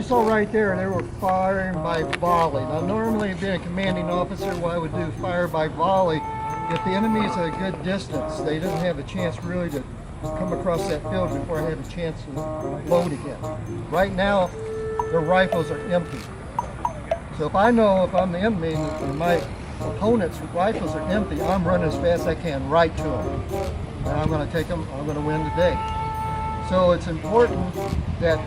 saw right there, they were firing by volley. Now normally being a commanding officer, what I would do, fire by volley. If the enemy's at a good distance, they didn't have a chance really to come across that field before I have a chance to load again. Right now, their rifles are empty. So if I know if I'm the enemy and my opponent's rifles are empty, I'm running as fast as I can right to them. And I'm going to take them, I'm going to win today. So it's important that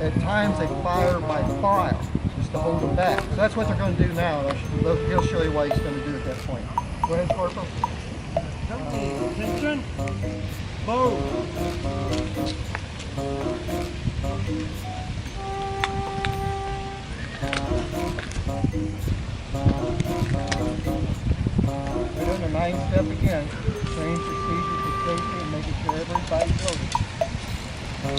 at times they fire by file, just to hold them back. So that's what they're going to do now. He'll show you what he's going to do at that point. Go ahead, Corporal. Attention. Bow. We're doing the 9-step again. Same procedure for safety and making sure everybody's loaded. Now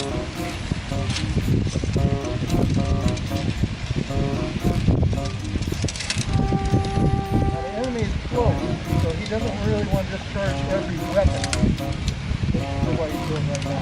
the enemy is close, so he doesn't really want to discharge every weapon. This is what he's doing right now.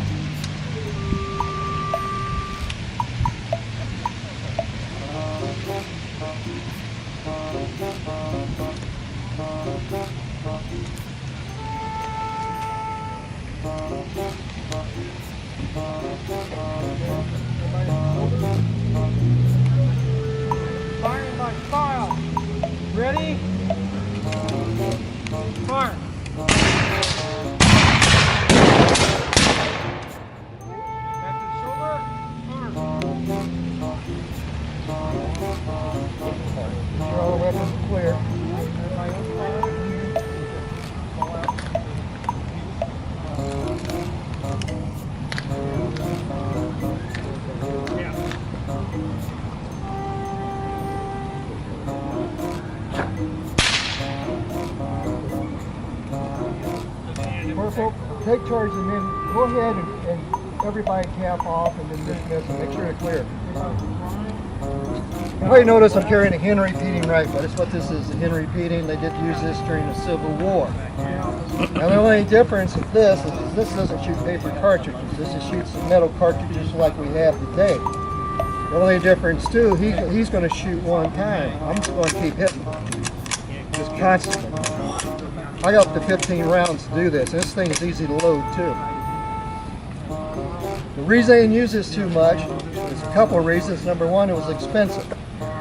Firing by file. Ready? Fire. Back to the shoulder. Fire. Sure all the weapons are clear. Corporal, take charge and then go ahead and everybody cap off and then dismiss and make sure they're clear. You might notice I'm carrying a Henry repeating rifle. That's what this is, a Henry repeating. They did use this during the Civil War. Now the only difference with this is this doesn't shoot paper cartridges. This just shoots metal cartridges like we have today. The only difference too, he's going to shoot one time. I'm just going to keep hitting just constantly. I got up to 15 rounds to do this. This thing is easy to load too. The reason I didn't use this too much is a couple of reasons. Number one, it was expensive.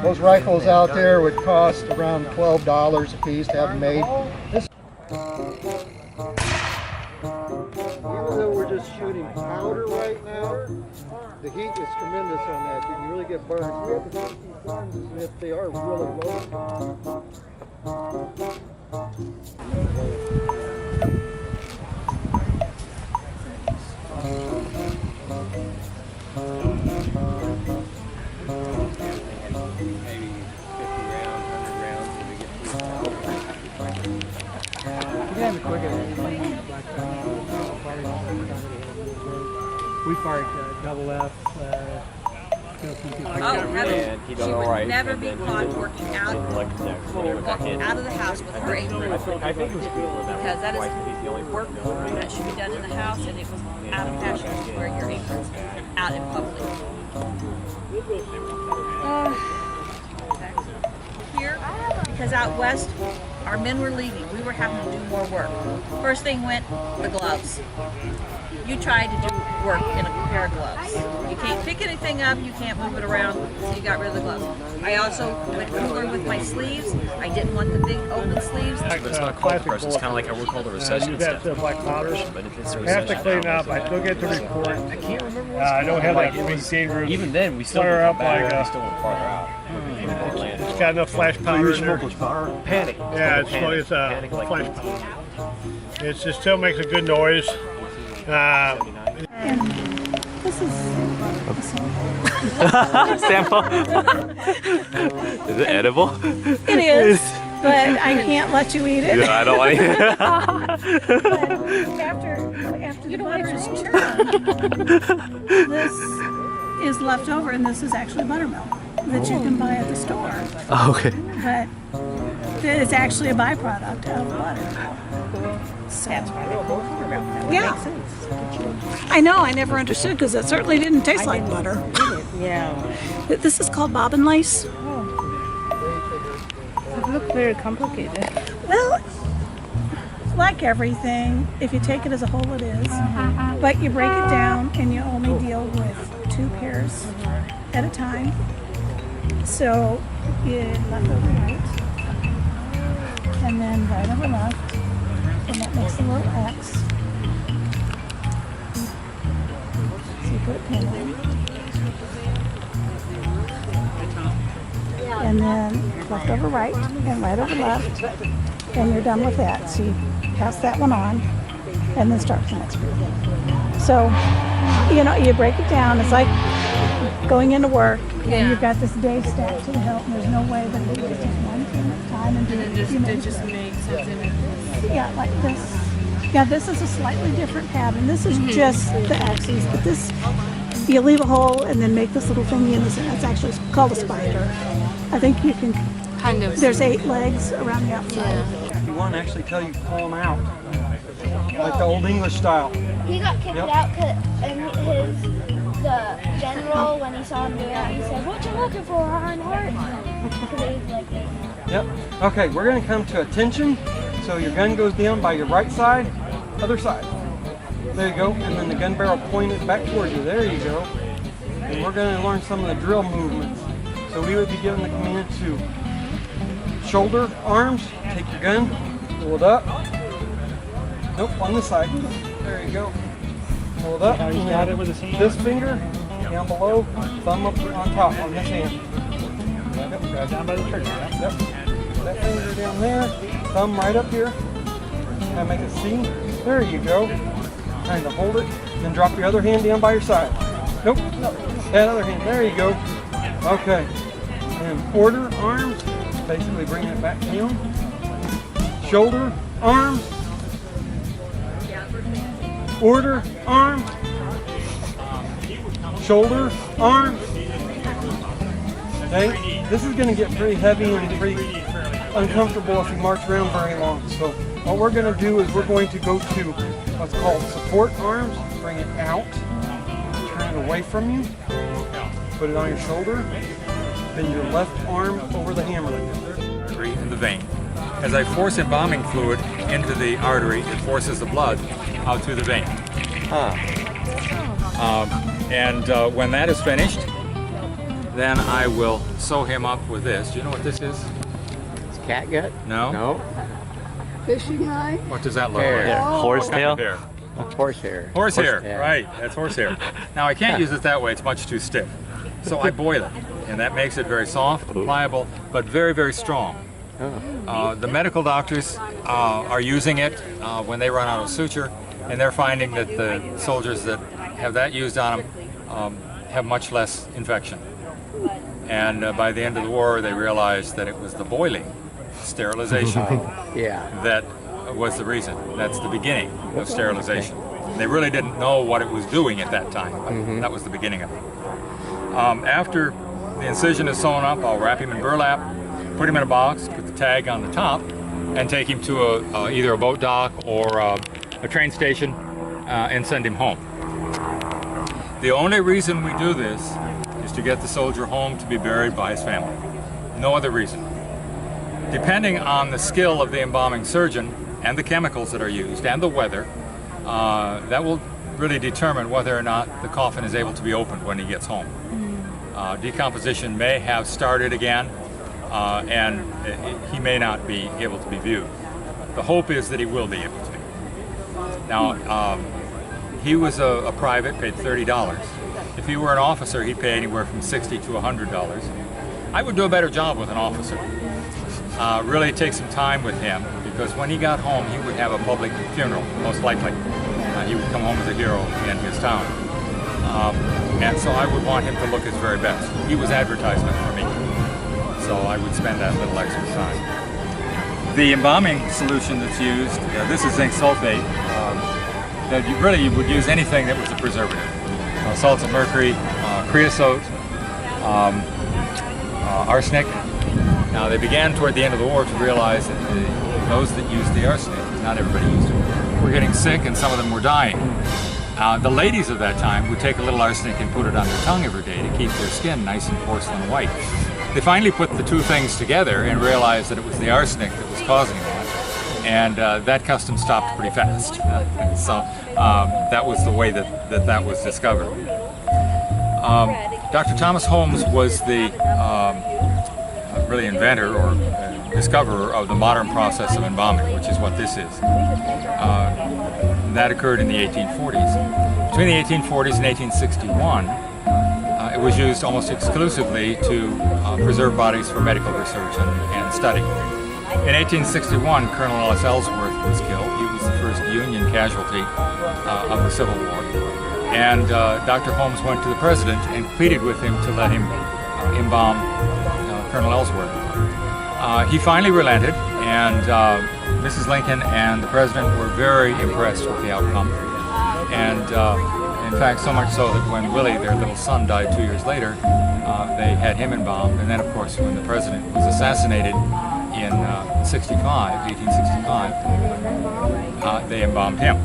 Those rifles out there would cost around $12 a piece to have them made. Even though we're just shooting powder right now, the heat is tremendous on that. You can really get burns. We have to shoot these guns as if they are really loaded. We fired double F. Oh, heaven. She would never be caught walking out of the house with her apron. Because that is work that should be done in the house, and it was out of fashion to wear your aprons out in public. Here, because out west, our men were leaving. We were having to do more work. First thing went, the gloves. You tried to do work in a pair of gloves. You can't pick anything up, you can't move it around, so you got rid of the gloves. I also went cooler with my sleeves. I didn't want the big open sleeves. But it's not called press, it's kind of like how we're called a recession stuff. Black powder. But if it's a I have to recession, clean up. I still get to report. I can't remember I don't have like big dangerous. even then, we still flare went up back, like we still went farther out. It's got enough flash powder in there. Panic. Yeah, it's Panic. a Panic like flash powder. It still makes a good noise. This is Sample. Is it edible? it is, but I can't let you eat it. No, I don't want to eat it. After the butter is churned, this is left over, and this is actually buttermilk that you can buy at the store. Oh, okay. But it's actually a byproduct of butter. So, that's why they call it buttermilk. Yeah. I know, I never understood because it certainly didn't taste like butter. Yeah. This is called bobbin lace. It looks very complicated. Well, like everything, if you take it as a whole, it is. But you break it down and you only deal with 2 pairs at a time. So you left over right, and then right over left, and that makes a little X. So you put a pin in. And then left over right and right over left, and you're done with that. So you pass that one on and then start the next group. So, you know, you break it down. It's like going into work and you've got this day stacked to the hilt, and there's no way that you just take one thing at a time and do it. It just makes sense in it. Yeah, like this. Yeah, this is a slightly different pattern. This is just the axes, but this, you leave a hole and then make this little thingy in this, and it's actually called a spider. I think you can, Kind of. there's 8 legs around the outside. You want to actually tell you pull them out, like the old English style. He got kicked out and the general, when he saw him do that, he said, "What you looking for, Ironheart?" Yep. Okay, we're going to come to attention. So your gun goes down by your right side, other side. There you go. And then the gun barrel pointed back towards you. There you go. And we're going to learn some of the drill movements. So we would be given the command to shoulder, arms, take your gun, pull it up. Nope, on this side. There you go. Pull it up. Now he's got it with his hand. This finger down below, thumb up on top on this hand. Yep. Grab down by the trigger. Yep. That finger down there, thumb right up here. Kind of make a C. There you go. Kind of hold it, then drop your other hand down by your side. Nope. That other hand. There you go. Okay. And order arms. Basically bringing it back down. Shoulder, arms. Order, arms. Shoulder, arms. Okay? This is going to get pretty heavy and pretty uncomfortable if you march around very long. So what we're going to do is we're going to go to what's called support arms. Bring it out. Turn it away from you. Put it on your shoulder. Then your left arm over the hammer. Artery in the vein. As I force embalming fluid into the artery, it forces the blood out through the vein. When that is finished, then I will sew him up with this. Do you know what this is? It's catgut? No? No. Fishing line. What does that look Hair. like? Horsetail? Hair. Horsehair. Horsehair, Yeah. right, that's horsehair. Now I can't use it that way, it's much too stiff. So I boil it, and that makes it very soft, pliable, but very, very strong. The medical doctors are using it when they run out of suture, and they're finding that the soldiers that have that used on them have much less infection. And by the end of the war, they realized that it was the boiling, sterilization, that was the reason. That's the beginning of sterilization. They really didn't know what it was doing at that time, but that was the beginning of it. After the incision is sewn up, I'll wrap him in burlap, put him in a box, put the tag on the top, and take him to either a boat dock or a train station and send him home. The only reason we do this is to get the soldier home to be buried by his family. No other reason. Depending on the skill of the embalming surgeon and the chemicals that are used and the weather, that will really determine whether or not the coffin is able to be opened when he gets home. Decomposition may have started again, and he may not be able to be viewed. The hope is that he will be able to be. Now, he was a private, paid $30. If he were an officer, he'd pay anywhere from $60 to $100. I would do a better job with an officer. Really take some time with him, because when he got home, he would have a public funeral, most likely. He would come home as a hero in his town. And so I would want him to look his very best. He was advertisement for me. So I would spend that little extra time. The embalming solution that's used, this is zinc sulfate. That you would use anything that was a preservative. Salts of mercury, creosote, arsenic. Now they began toward the end of the war to realize that those that used the arsenic, not everybody used it, were getting sick and some of them were dying. The ladies of that time would take a little arsenic and put it on their tongue every day to keep their skin nice and porcelain white. They finally put the two things together and realized that it was the arsenic that was causing that, and that custom stopped pretty fast. So that was the way that was discovered. Dr. Thomas Holmes was the really inventor or discoverer of the modern process of embalming, which is what this is. That occurred in the 1840s. Between the 1840s and 1861, it was used almost exclusively to preserve bodies for medical research and study. In 1861, Colonel Ellis Ellsworth was killed. He was the first Union casualty of the Civil War. And Dr. Holmes went to the president and pleaded with him to let him embalm Colonel Ellsworth. He finally relented, and Mrs. Lincoln and the president were very impressed with the outcome. And in fact, so much so that when Willie, their little son, died 2 years later, they had him embalmed. And then, of course, when the president was assassinated in 1865, they embalmed him.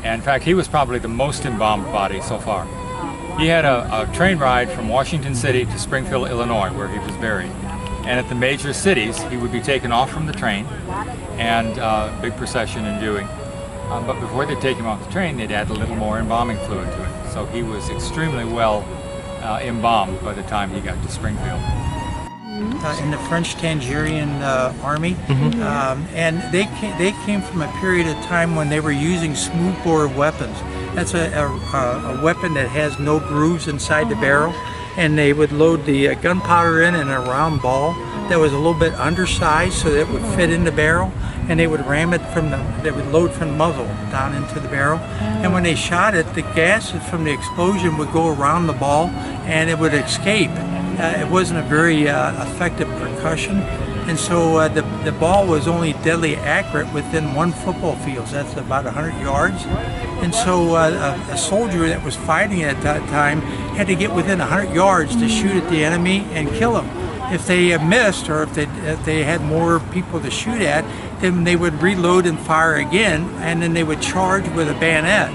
And in fact, he was probably the most embalmed body so far. He had a train ride from Washington City to Springfield, Illinois, where he was buried. And at the major cities, he would be taken off from the train and big procession and viewing. But before they'd take him off the train, they'd add a little more embalming fluid to it. So he was extremely well embalmed by the time he got to Springfield. In the French Tangierian army, and they came from a period of time when they were using smoothbore weapons. That's a weapon that has no grooves inside the barrel, and they would load the gunpowder in a round ball that was a little bit undersized so that it would fit in the barrel, and they would ram it they would load from the muzzle down into the barrel, and when they shot it, the gases from the explosion would go around the ball and it would escape. It wasn't a very effective percussion, and so the ball was only deadly accurate within 1 football field. That's about 100 yards. And so a soldier that was fighting at that time had to get within 100 yards to shoot at the enemy and kill him. If they missed, or if they had more people to shoot at, then they would reload and fire again, and then they would charge with a bayonet.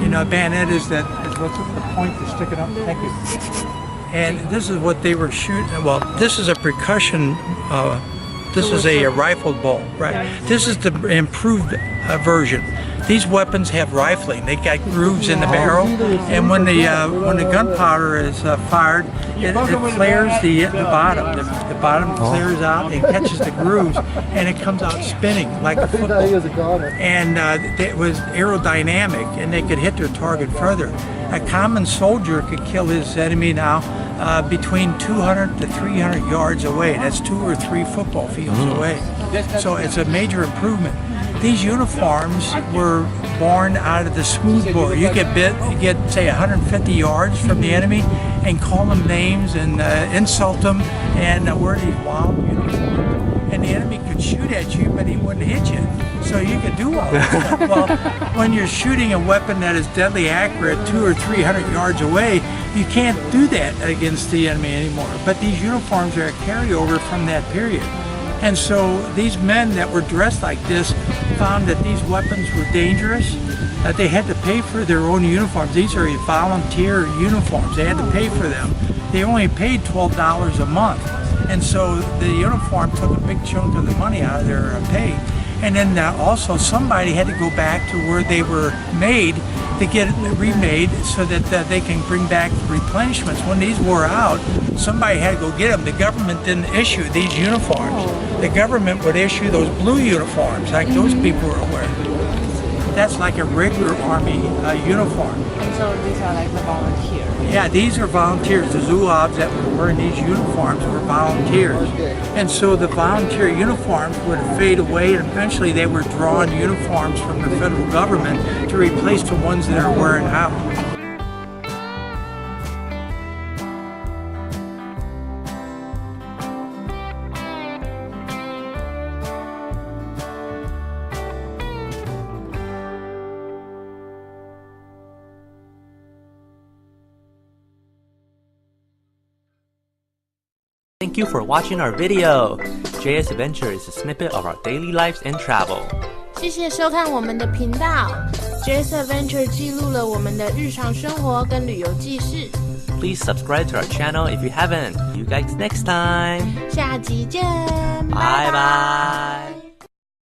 You know, a bayonet is what's the point that's sticking up. Thank you. And this is what they were shooting. Well, this is a percussion. This is a rifled ball, right? This is the improved version. These weapons have rifling. They got grooves in the barrel, and when the gunpowder is fired, it flares the bottom. The bottom flares out and catches the grooves, and it comes out spinning like a football. And it was aerodynamic, and they could hit their target further. A common soldier could kill his enemy now between 200 to 300 yards away. That's 2 or 3 football fields away. So it's a major improvement. These uniforms were born out of the smoothbore. You get say 150 yards from the enemy and call them names and insult them and wear these wild uniforms. And the enemy could shoot at you, but he wouldn't hit you. So you could do all that stuff. Well, when you're shooting a weapon that is deadly accurate 200 or 300 yards away, you can't do that against the enemy anymore. But these uniforms are a carryover from that period. And so these men that were dressed like this found that these weapons were dangerous, that they had to pay for their own uniforms. These are volunteer uniforms. They had to pay for them. They only paid $12 a month. And so the uniform took a big chunk of the money out of their pay. And then also somebody had to go back to where they were made to get it remade so that they can bring back replenishments. When these wore out, somebody had to go get them. The government didn't issue these uniforms. The government would issue those blue uniforms like those people were wearing. That's like a regular army uniform. And so these are like the volunteers. Yeah, these are volunteers. The Zouaves that were wearing these uniforms were volunteers. And so the volunteer uniforms would fade away, and eventually they were drawn uniforms from the federal government to replace the ones that are wearing out. Thank you for watching our video. JS Adventure is a snippet of our daily lives and travel. 谢谢收看我们的频道。JS Adventure 记录了我们的日常生活跟旅游记事。Please subscribe to our channel if you haven't. See you guys next time. 下集见，拜拜。